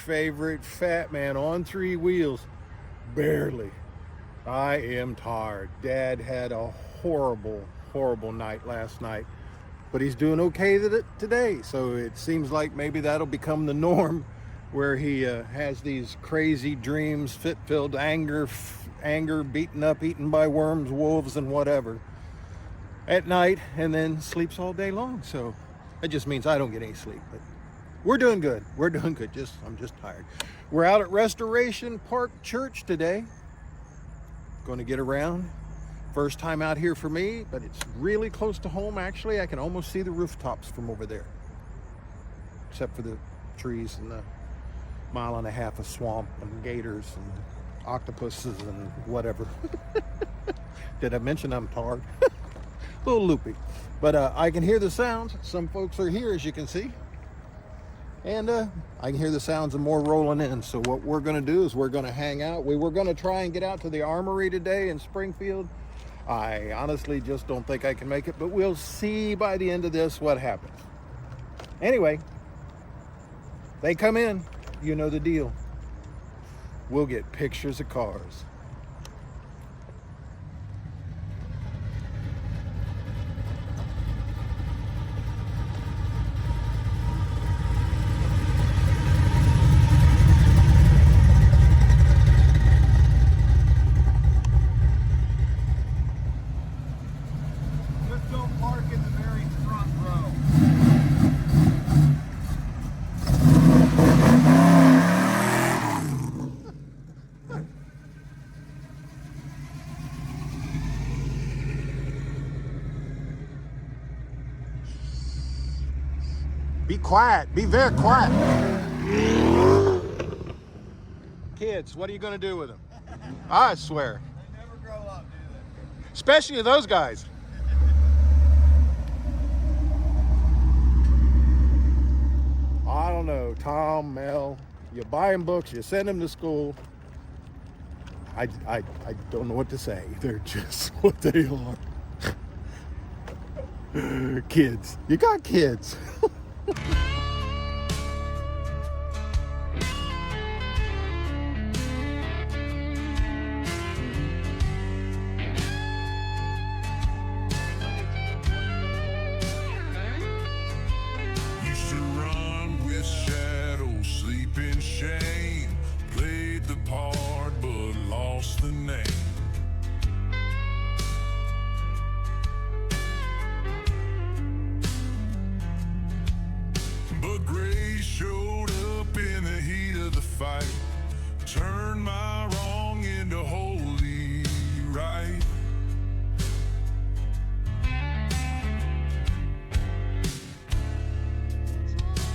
favorite fat man on three wheels. Barely. I am tired. Dad had a horrible, horrible night last night, but he's doing okay today. So it seems like maybe that'll become the norm, where he has these crazy dreams, fit-filled anger, beaten up, eaten by worms, wolves, and whatever at night, and then sleeps all day long. So that just means I don't get any sleep. But we're doing good. We're doing good. I'm just tired. We're out at Restoration Park Church today. Going to get around. First time out here for me, but it's really close to home. Actually, I can almost see the rooftops from over there, except for the trees and the mile and a half of swamp and gators and octopuses and whatever. Did I mention I'm tired? A little loopy, but I can hear the sounds. Some folks are here, as you can see, and I can hear the sounds of more rolling in. So what we're going to do is we're going to hang out. We were going to try and get out to the armory today in Springfield. I honestly just don't think I can make it, but we'll see by the end of this what happens. Anyway, they come in, you know the deal. We'll get pictures of cars. Be quiet. Be very quiet. Kids, what are you going to do with them? I swear. They never grow up, do they? Especially those guys. I don't know. Tom, Mel, you buy them books, you send them to school. I don't know what to say. They're just what they are. Kids. You got kids. Used to run with shadows, sleep in shame, played the part but lost the name. But grace showed up in the heat of the fight, turned my wrong into holy right.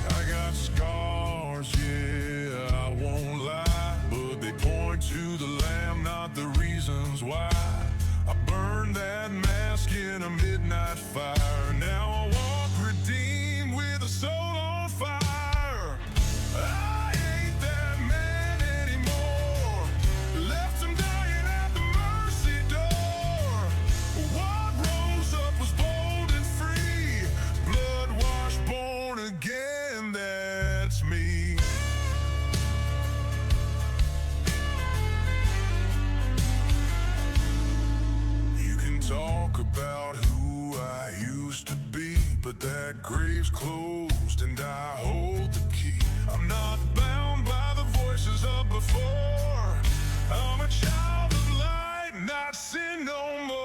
I got scars, yeah, I won't lie, but they point to the Lamb, not the reasons why. I burned that mask in a midnight fire. Now I walk redeemed with a soul on fire. I ain't that man anymore. Left him dying at the mercy door. What rose up was bold and free. Blood washed, born again, that's me. You can talk about who I used to be, but that grave's closed and I hold the key. I'm not bound by the voices of before. I'm a child of light, not sin no more.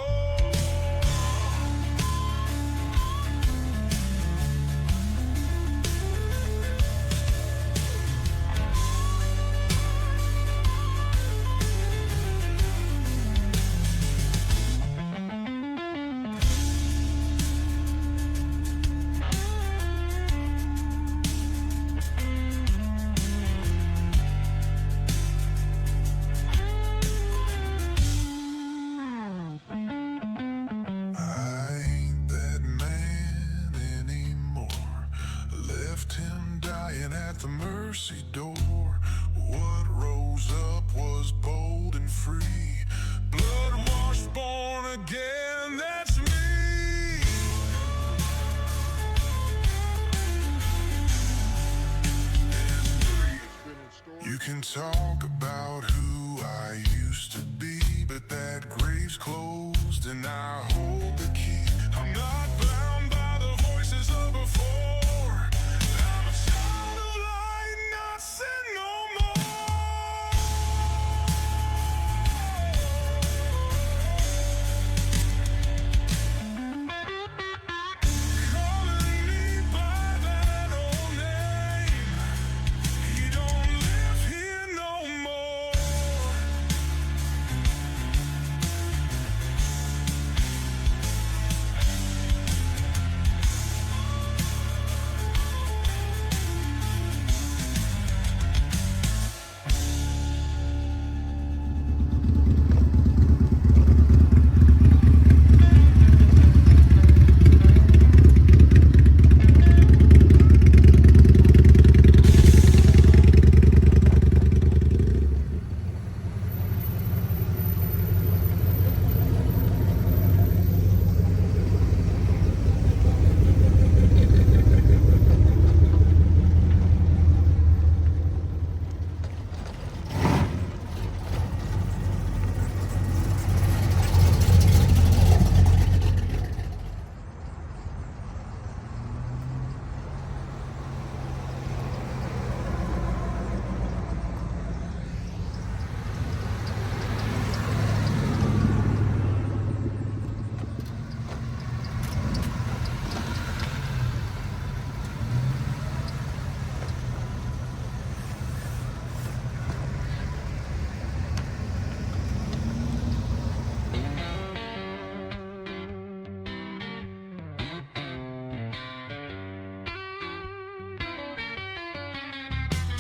I ain't that man anymore. Left him dying at the mercy door. What rose up was bold and free. Blood washed, born again, that's me. can talk about who I used to be, but that grave's closed and I hold the key. I'm not bound by the voices of before. I'm a child of light, not sin no more. Calling me by that old name. He don't live here no more.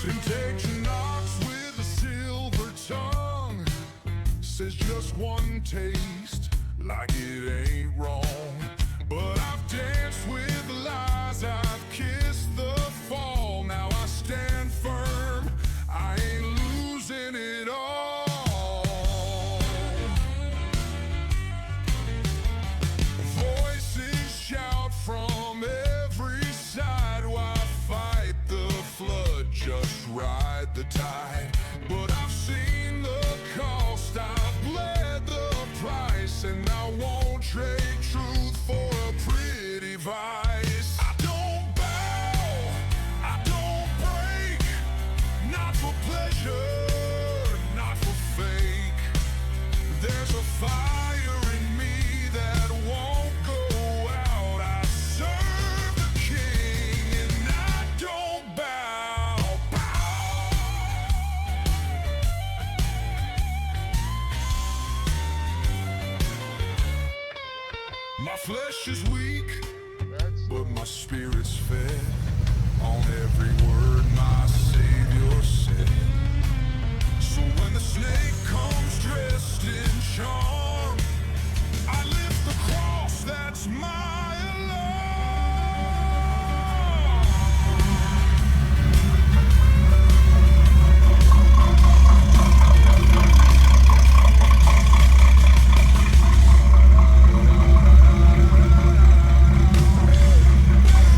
Temptation knocks with a silver tongue, says just one taste, like it ain't wrong. But I've danced with the lies, I've kissed the fall. Now I stand firm, I ain't losing it all. Voices shout from every side while I fight the flood, just ride the tide. But I've seen the cost, I've bled the price, and I won't trade truth for a pretty vice. I don't bow, I don't break, not for pleasure, not for fake. There's a fire in me that won't go out. I serve the king and I don't bow, My flesh is weak, but my spirit's fed on every word my Savior said. So when the snake comes dressed in charm, I lift the cross, that's my alarm.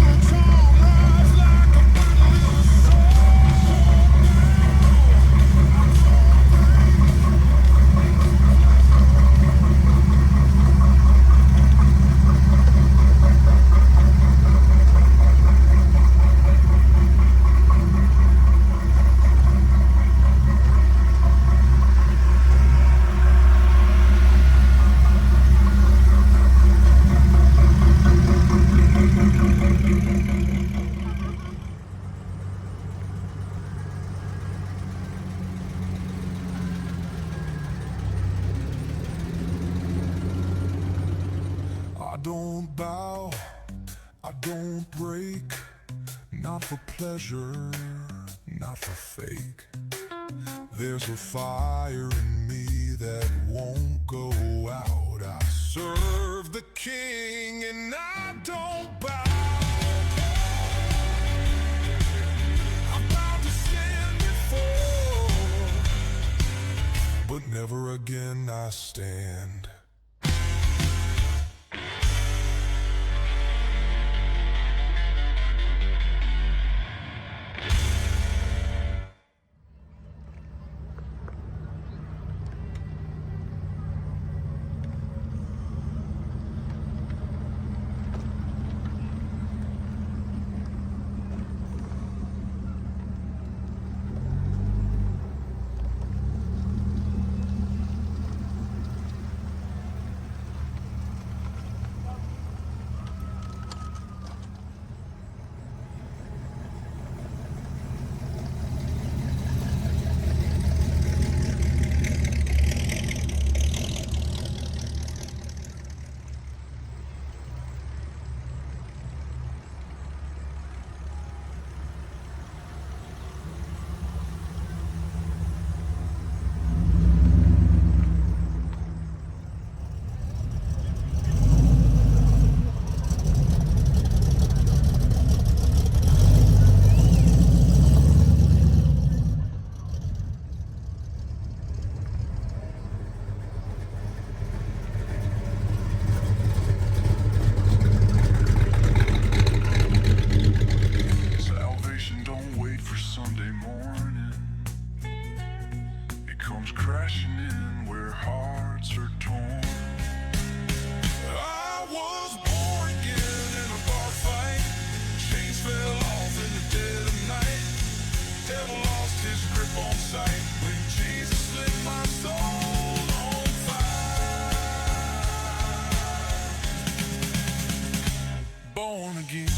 The tongue rise like a battle song. I'm so brave. I don't bow, I don't break, not for pleasure, not for fake. There's a fire in me that won't go out. I serve the king and I don't bow. I'm bound to stand before, but never again I stand. Sunday morning. It comes crashing in where hearts are torn. I was born again in a bar fight. Chains fell off in the dead of night. Devil lost his grip on sight when Jesus lit my soul on fire. Born again.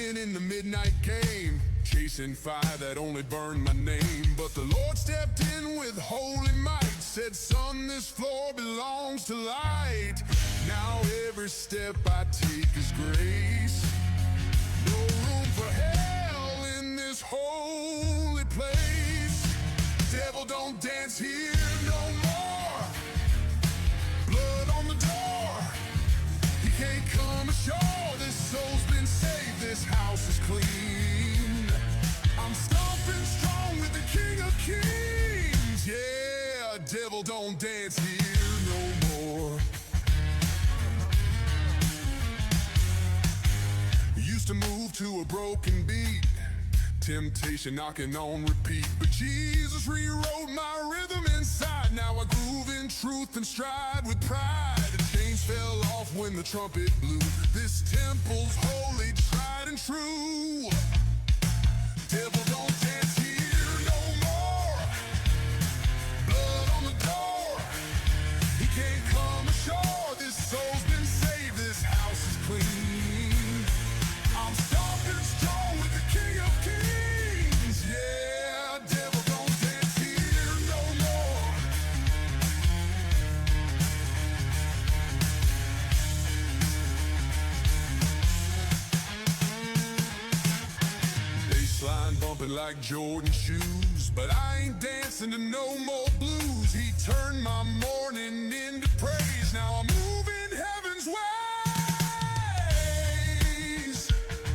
In the midnight game, chasing fire that only burned my name. But the Lord stepped in with holy might, said, son, this floor belongs to light. Now every step I take is grace. No room for hell in this holy place. Devil, don't dance here no more. Blood on the door. He can't come ashore. This soul's been saved. This house is clean. I'm stomping strong with the King of Kings. Yeah, devil, don't dance here no more. Used to move to a broken beat, temptation knocking on repeat. But Jesus rewrote my rhythm inside. Now I groove in truth and stride with pride. The chains fell off when the trumpet blew. This temple's holy, tried and true. Devil, don't dance here no more. Blood on the door. He can't come ashore. This soul's been saved. This house is clean. I'm stomping strong with the King of Kings. Yeah, devil, don't dance here no more. Baseline bumping like Jordan shoes, but I ain't dancing to no more blues. He turned my mourning into praise. Now I'm moving heaven's ways.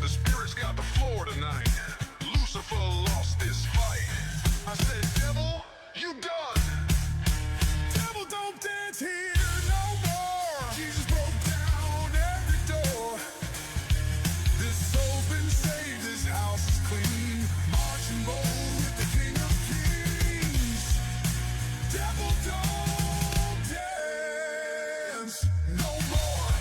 The Spirit's got the floor tonight. Lucifer lost this fight. I said, devil, you done. Devil, don't dance here no more. Jesus broke down every door. This soul's been saved. This house is clean. Marching bold with the King of Kings. Devil, don't dance no more.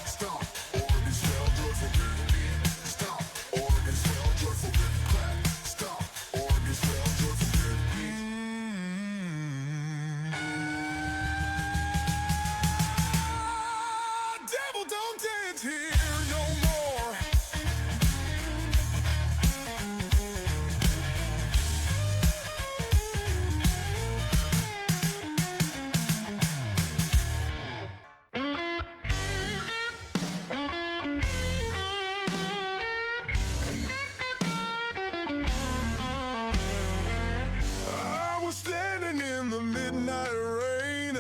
Stomp, organs fell, joyful beat. Stomp, organs fell, joyful beat. Clap, stomp, organs fell, joyful beat. Devil, don't dance here no more. I was standing in the midnight rain,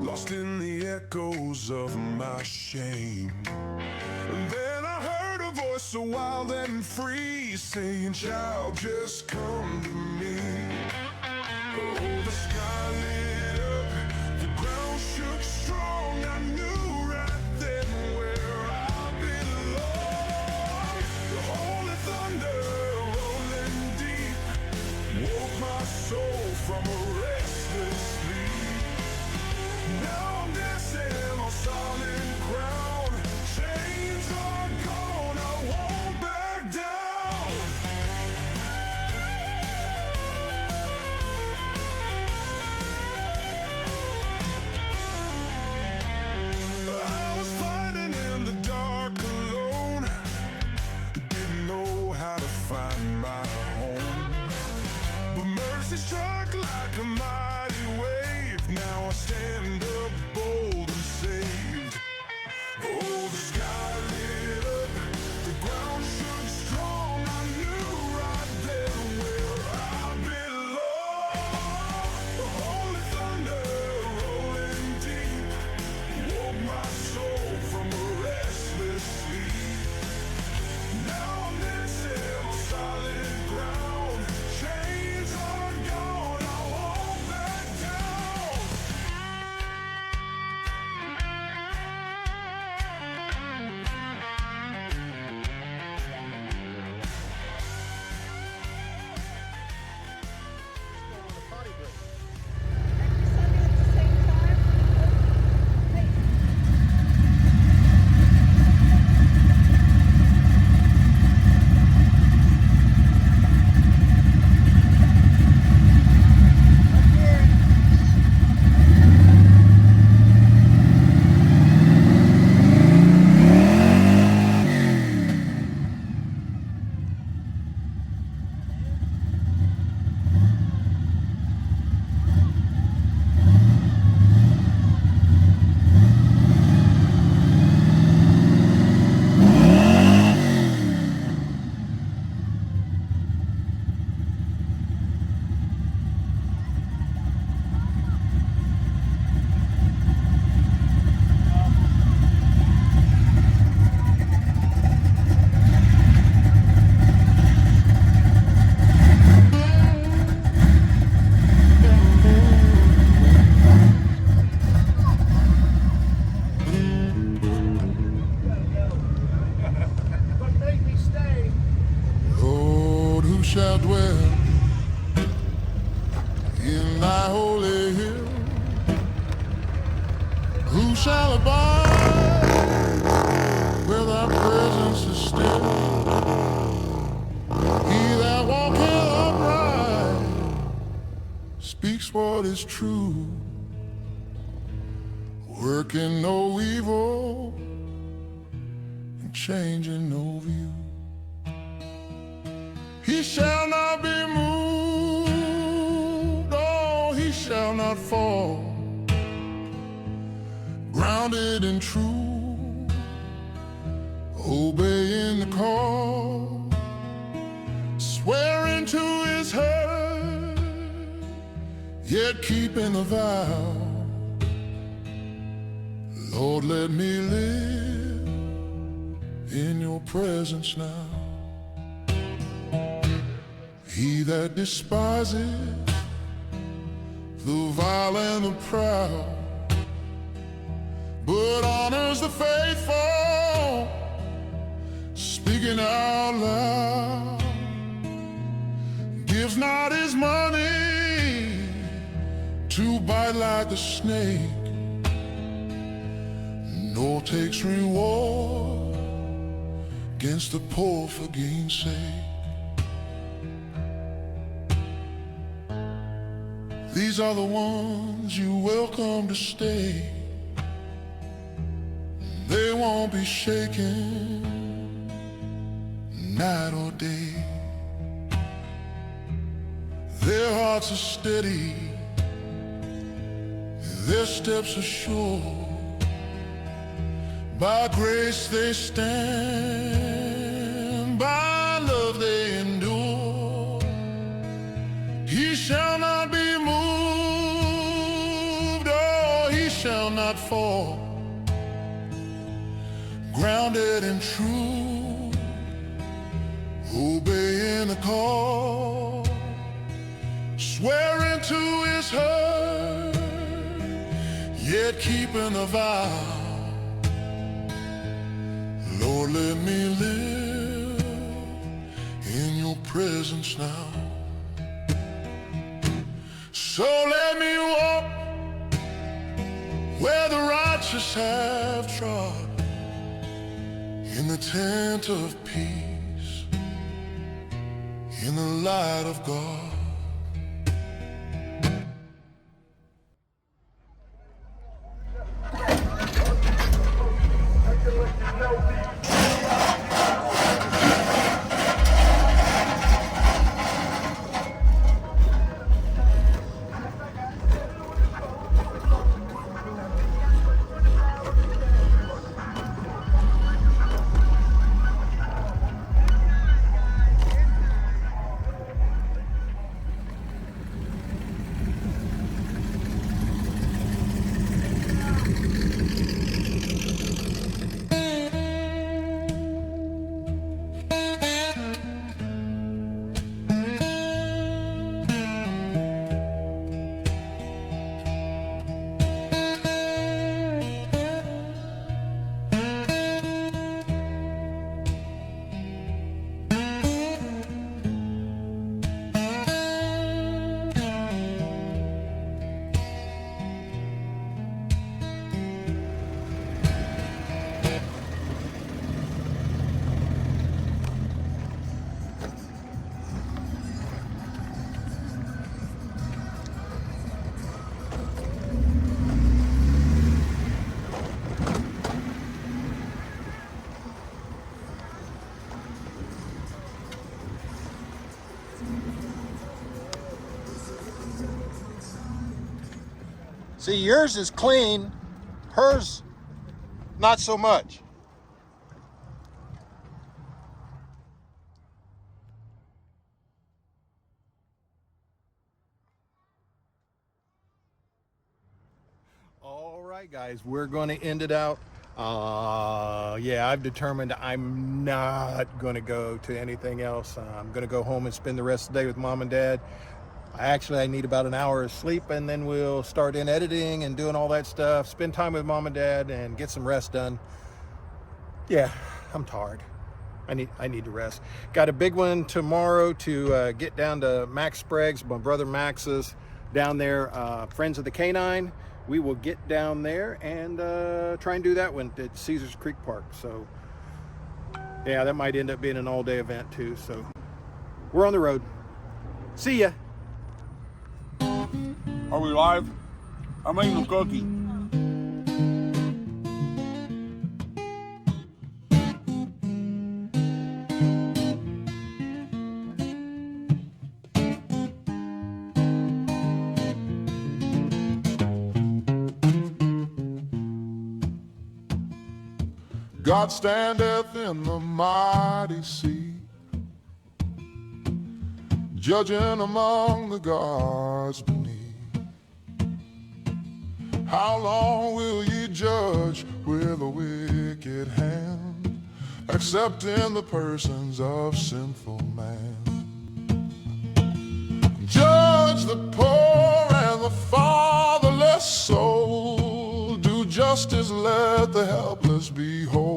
lost in the echoes of my shame. And then I heard a voice so wild and free, saying, child, just come to me. Oh, the sky lit up, the ground shook strong. I knew right then where I belong. The holy thunder rolling deep woke my soul from a restless sleep. Now I'm dancing on solid ground. Chains are gone, I won't back down. like a mighty wave. Now I stand up bold and saved. Oh, the sky lit up, the ground shook strong. I knew right there where I belong. The holy thunder rolling deep woke my soul from a restless sleep. Now I'm dancing on solid ground. Chains are gone, I won't back down. Lord, who shall dwell in thy holy hill? Who shall abide where thy presence is still? He that walketh upright speaks what is true, working no evil and changing no view. He shall not be moved, oh, he shall not fall. Grounded in truth, obeying the call, swearing to his hurt, yet keeping the vow. Lord, let me live in your presence now. He that despises the vile and the proud, but honors the faithful, speaking out loud, gives not his money to bite like the snake, nor takes reward against the poor for gain's sake. These are the ones you welcome to stay. They won't be shaken night or day. Their hearts are steady, their steps are sure. By grace they stand, by love they endure. He shall not be moved, oh, he shall not fall. Grounded in truth, obeying the call, swearing to his hurt, yet keeping the vow. Lord, let me live in your presence now. So let me walk where the righteous have trod, in the tent of peace, in the light of God. See, yours is clean, hers not so much. All right, guys, we're going to end it out. Yeah, I've determined I'm not going to go to anything else. I'm going to go home and spend the rest of the day with mom and dad. I need about an hour of sleep, and then we'll start in editing and doing all that stuff, spend time with mom and dad, and get some rest done. Yeah, I'm tired. I need to rest. Got a big one tomorrow to get down to Max Sprague's, my brother Max's, down there, Friends of the Canine. We will get down there and try and do that one at Caesars Creek Park. So yeah, that might end up being an all-day event too. So we're on the road. See ya. Are we live? I'm eating a cookie. God standeth in the mighty sea, judging among the gods beneath. How long will ye judge with a wicked hand, except in the persons of sinful man? Judge the poor and the fatherless soul, do justice, let the helpless be whole.